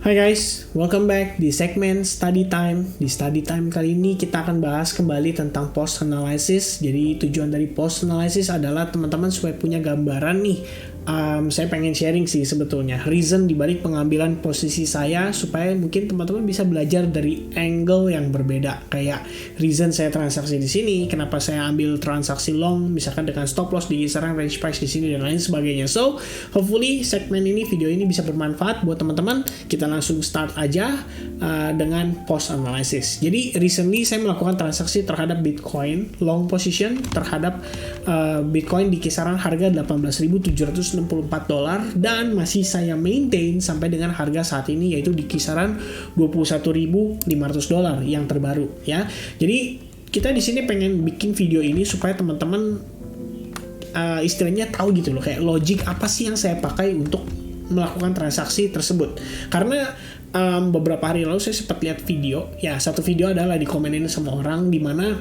Hai guys, welcome back di segmen Study Time. Di Study Time kali ini kita akan bahas kembali tentang post analysis. Jadi tujuan dari post analysis adalah teman-teman supaya punya gambaran nih. Saya pengen sharing sih sebetulnya reason dibalik pengambilan posisi saya supaya mungkin teman-teman bisa belajar dari angle yang berbeda. Kayak reason saya transaksi di sini, kenapa saya ambil transaksi long, misalkan dengan stop loss di kisaran range price di sini dan lain sebagainya. So, hopefully segmen ini, video ini bisa bermanfaat buat teman-teman. Kita langsung start aja dengan post analysis. Jadi recently saya melakukan transaksi terhadap Bitcoin long position terhadap Bitcoin di kisaran harga $18.764 dan masih saya maintain sampai dengan harga saat ini yaitu di kisaran $21.500 yang terbaru ya. Jadi kita di sini pengen bikin video ini supaya teman-teman istilahnya tahu gitu loh, kayak logik apa sih yang saya pakai untuk melakukan transaksi tersebut. Karena beberapa hari lalu saya sempat lihat video, ya satu video adalah dikomenin sama orang di mana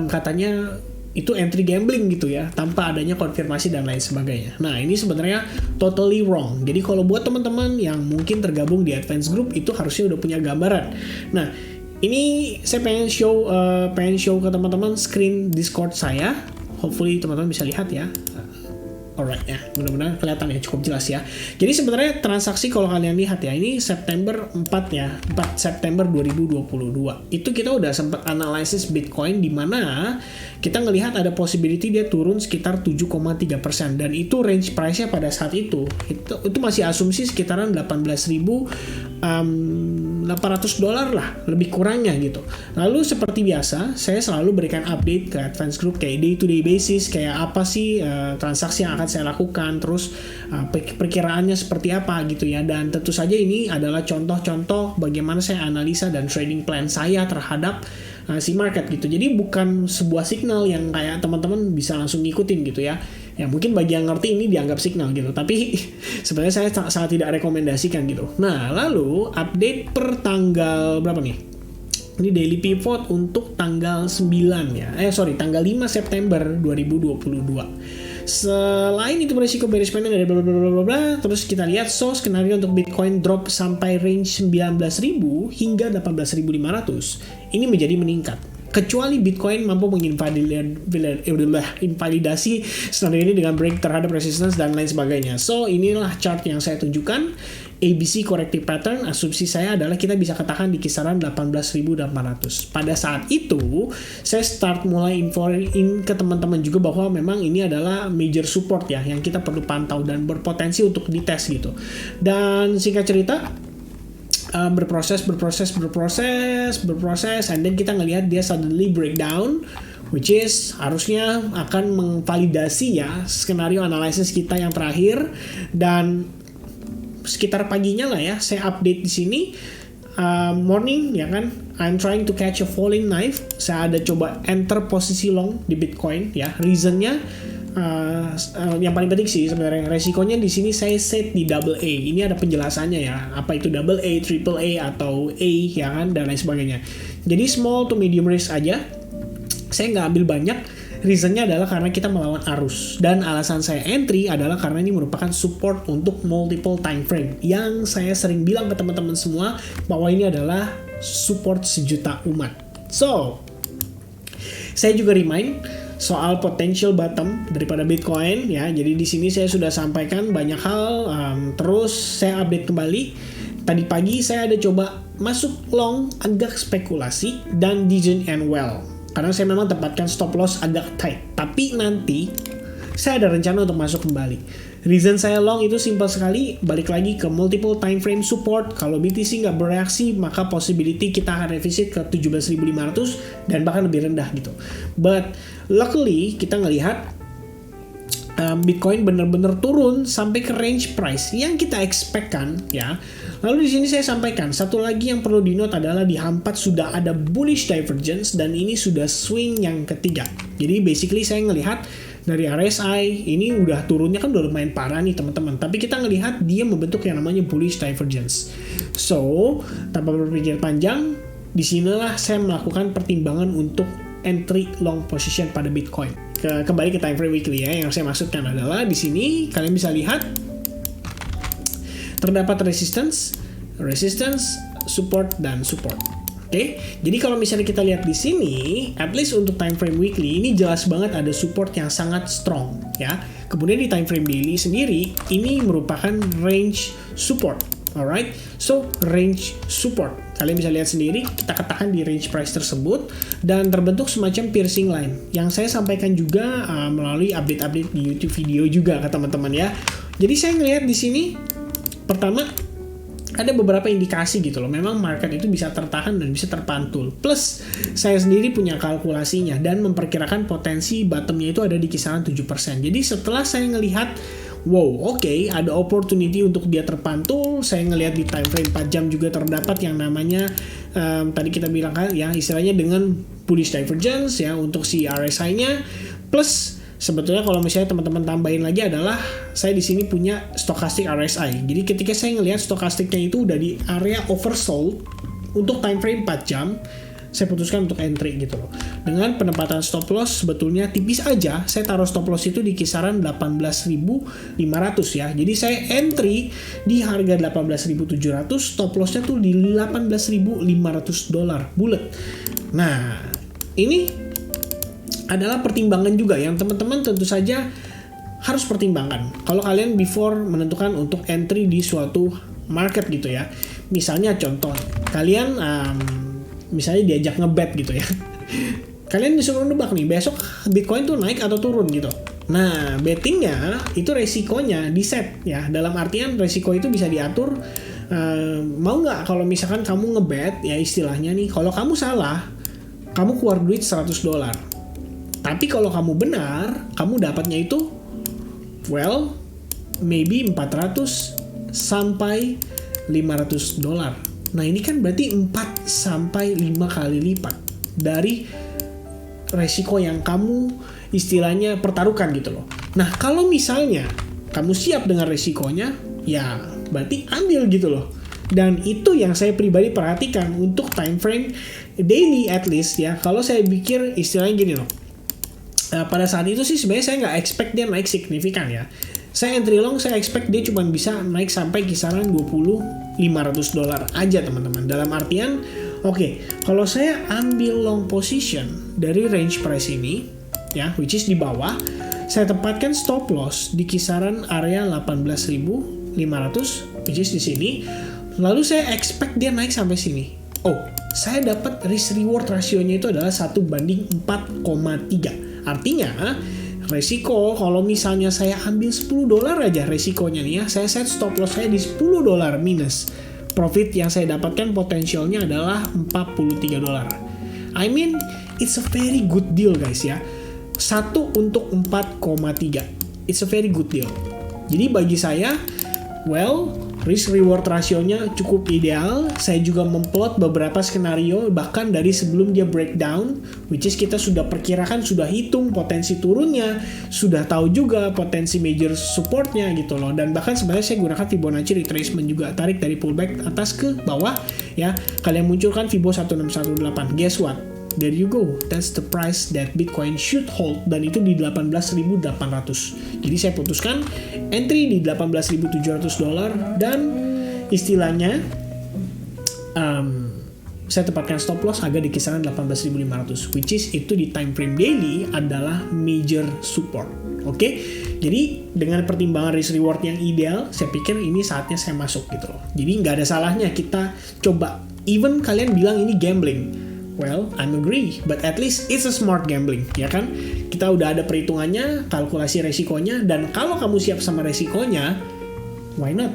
katanya itu entry gambling gitu ya, tanpa adanya konfirmasi dan lain sebagainya. Nah ini sebenarnya totally wrong. Jadi kalau buat teman-teman yang mungkin tergabung di advance group itu harusnya udah punya gambaran. Nah ini saya pengen show ke teman-teman screen Discord saya. Hopefully teman-teman bisa lihat ya. Alright ya, benar-benar kelihatan ya, cukup jelas ya. Jadi sebenarnya transaksi kalau kalian lihat ya, ini September 4 ya, 4 September 2022. Itu kita udah sempat analisis Bitcoin di mana kita ngelihat ada possibility dia turun sekitar 7,3% dan itu range price-nya pada saat itu masih asumsi sekitaran $18.800 lah, lebih kurangnya gitu. Lalu seperti biasa, saya selalu berikan update ke advance group kayak day to day basis, kayak apa sih transaksi yang akan saya lakukan, terus perkiraannya seperti apa gitu ya. Dan tentu saja ini adalah contoh-contoh bagaimana saya analisa dan trading plan saya terhadap si market gitu. Jadi bukan sebuah signal yang kayak teman-teman bisa langsung ngikutin gitu ya. Ya mungkin bagi yang ngerti ini dianggap signal gitu, tapi sebenarnya saya sangat tidak rekomendasikan gitu. Nah lalu update per tanggal berapa nih? Ini daily pivot untuk tanggal 9 ya. Tanggal 5 September 2022. Selain itu berisiko bearish pendek dari bla bla bla bla, terus kita lihat skenario untuk Bitcoin drop sampai range 19.000 hingga 18.500 ini menjadi meningkat. Kecuali Bitcoin mampu menginvalidasi skenario ini dengan break terhadap resistance dan lain sebagainya. So inilah chart yang saya tunjukkan. ABC corrective pattern, asumsi saya adalah kita bisa katakan di kisaran 18.800. Pada saat itu, saya start mulai infoin ke teman-teman juga bahwa memang ini adalah major support ya, yang kita perlu pantau dan berpotensi untuk dites gitu. Dan singkat cerita, berproses, and then kita ngelihat dia suddenly breakdown, which is harusnya akan mengvalidasi ya skenario analisis kita yang terakhir. Dan sekitar paginya lah ya, saya update di sini morning ya kan, I'm trying to catch a falling knife. Saya ada coba enter posisi long di Bitcoin ya. Reasonnya yang paling penting sih sebenarnya resikonya di sini saya set di double A. Ini ada penjelasannya ya, apa itu double A, triple A atau A ya kan, dan lain sebagainya. Jadi small to medium risk aja. Saya nggak ambil banyak. Reasonnya adalah karena kita melawan arus, dan alasan saya entry adalah karena ini merupakan support untuk multiple time frame yang saya sering bilang ke teman-teman semua bahwa ini adalah support sejuta umat. So saya juga remind soal potential bottom daripada Bitcoin ya. Jadi di sini saya sudah sampaikan banyak hal, terus saya update kembali. Tadi pagi saya ada coba masuk long agak spekulasi dan didn't end well. Karena saya memang tempatkan stop loss agak tight. Tapi nanti saya ada rencana untuk masuk kembali. Reason saya long itu simple sekali. Balik lagi ke multiple time frame support. Kalau BTC nggak bereaksi, maka possibility kita akan revisit ke 17.500 dan bahkan lebih rendah gitu. But luckily kita ngelihat Bitcoin benar-benar turun sampai ke range price yang kita expect-kan ya. Lalu di sini saya sampaikan satu lagi yang perlu di-note adalah di H4 sudah ada bullish divergence dan ini sudah swing yang ketiga. Jadi basically saya ngelihat dari RSI ini udah turunnya kan udah lumayan parah nih teman-teman. Tapi kita ngelihat dia membentuk yang namanya bullish divergence. So tanpa berpikir panjang, disinilah saya melakukan pertimbangan untuk entry long position pada Bitcoin. Kembali ke time frame weekly ya, yang saya maksudkan adalah di sini kalian bisa lihat terdapat resistance resistance, support, dan support. Oke, jadi kalau misalnya kita lihat di sini, at least untuk time frame weekly ini jelas banget ada support yang sangat strong ya. Kemudian di time frame daily sendiri ini merupakan range support. Alright, so range support. Kalian bisa lihat sendiri, kita katakan di range price tersebut dan terbentuk semacam piercing line yang saya sampaikan juga melalui update-update di YouTube video juga ke teman-teman ya. Jadi saya ngelihat di sini pertama ada beberapa indikasi gitu loh, memang market itu bisa tertahan dan bisa terpantul. Plus, saya sendiri punya kalkulasinya dan memperkirakan potensi bottomnya itu ada di kisaran 7%. Jadi setelah saya ngelihat, wow, oke, ada opportunity untuk dia terpantul, saya ngelihat di time frame 4 jam juga terdapat yang namanya, tadi kita bilang kan ya, istilahnya dengan bullish divergence ya untuk si RSI-nya. Plus, sebetulnya kalau misalnya teman-teman tambahin lagi adalah saya di sini punya stochastic RSI. Jadi ketika saya ngelihat stokastiknya itu udah di area oversold untuk time frame 4 jam, saya putuskan untuk entry gitu loh. Dengan penempatan stop loss sebetulnya tipis aja, saya taruh stop loss itu di kisaran 18.500 ya. Jadi saya entry di harga 18.700, stop lossnya tuh di $18.500 bulat. Nah, ini adalah pertimbangan juga yang teman-teman tentu saja harus pertimbangkan kalau kalian before menentukan untuk entry di suatu market gitu ya. Misalnya contoh, kalian misalnya diajak ngebet gitu ya. Kalian disuruh nebak nih, besok Bitcoin tuh naik atau turun gitu. Nah, bettingnya itu resikonya di set ya. Dalam artian resiko itu bisa diatur. Mau nggak kalau misalkan kamu ngebet ya istilahnya nih, kalau kamu salah, kamu keluar duit $100. Tapi kalau kamu benar, kamu dapatnya itu, well, maybe 400 sampai $500. Nah ini kan berarti 4 sampai 5 kali lipat dari resiko yang kamu istilahnya pertaruhkan gitu loh. Nah kalau misalnya kamu siap dengan resikonya, ya berarti ambil gitu loh. Dan itu yang saya pribadi perhatikan untuk time frame daily at least ya. Kalau saya pikir istilahnya gini loh. Pada saat itu sih sebenarnya saya nggak expect dia naik signifikan ya. Saya entry long, saya expect dia cuma bisa naik sampai kisaran $20.500 aja teman-teman. Dalam artian, oke, kalau saya ambil long position dari range price ini, ya, which is di bawah, saya tempatkan stop loss di kisaran area 18.500, which is di sini. Lalu saya expect dia naik sampai sini. Oh, saya dapat risk reward rasionya itu adalah 1:4,3. Artinya, resiko kalau misalnya saya ambil $10 aja resikonya nih ya, saya set stop loss saya di $10 minus. Profit yang saya dapatkan potensialnya adalah $43. I mean, it's a very good deal guys ya. 1 untuk 4,3. It's a very good deal. Jadi bagi saya, well, risk reward rasionya cukup ideal. Saya juga memplot beberapa skenario bahkan dari sebelum dia breakdown, which is kita sudah perkirakan, sudah hitung potensi turunnya, sudah tahu juga potensi major supportnya gitu loh. Dan bahkan sebenarnya saya gunakan Fibonacci retracement juga, tarik dari pullback atas ke bawah ya. Kalian munculkan Fibo 1618. Guess what? There you go. That's the price that Bitcoin should hold. Dan itu di 18.800. Jadi saya putuskan entry di $18.700 dan istilahnya saya tempatkan stop loss agak di kisaran 18.500, which is itu di time frame daily adalah major support. Oke? Jadi dengan pertimbangan risk reward yang ideal, saya pikir ini saatnya saya masuk gitu loh. Jadi nggak ada salahnya kita coba. Even kalian bilang ini gambling. Well, I'm agree, but at least it's a smart gambling, ya kan? Kita udah ada perhitungannya, kalkulasi resikonya, dan kalau kamu siap sama resikonya, why not?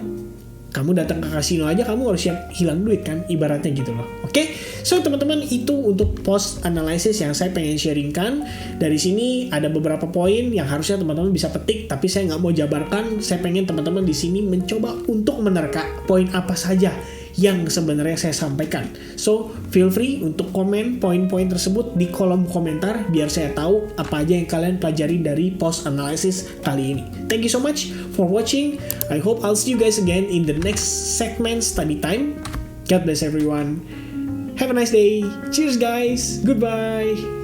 Kamu datang ke kasino aja, kamu harus siap hilang duit kan, ibaratnya gitu loh. Oke? So, teman-teman, itu untuk post analysis yang saya pengen sharingkan. Dari sini ada beberapa poin yang harusnya teman-teman bisa petik, tapi saya nggak mau jabarkan. Saya pengen teman-teman di sini mencoba untuk menerka poin apa saja yang sebenarnya saya sampaikan. So, feel free untuk komen poin-poin tersebut di kolom komentar biar saya tahu apa aja yang kalian pelajari dari post analysis kali ini. Thank you so much for watching. I hope I'll see you guys again in the next segment study time. God bless everyone. Have a nice day. Cheers guys. Goodbye.